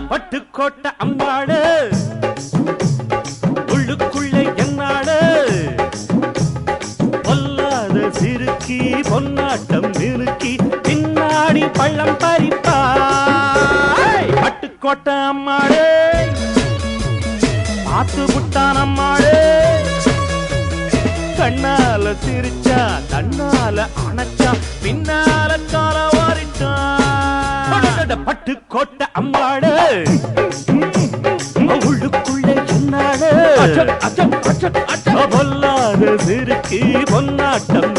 பட்டுக்கோட்டை அம்மாடு உள்ளுக்குள்ளே என்னாடு பொல்லாத சிறுக்கி பொன்னாட்டம் நிறுக்கி பின்னாடி பள்ளம் பறிப்பா பட்டுக்கோட்டை அம்மாடு பார்த்து புட்டான் அம்மாடு கண்ணால சிரிச்சா தன்னால அணைச்சா பின்னால கால வாரிட்டான் பட்டுக்கோட்டை அம்மாடு உள்ளுக்குள்ளே என்னாடு பொல்லாத சிறுக்கி பொன்னாட்டம்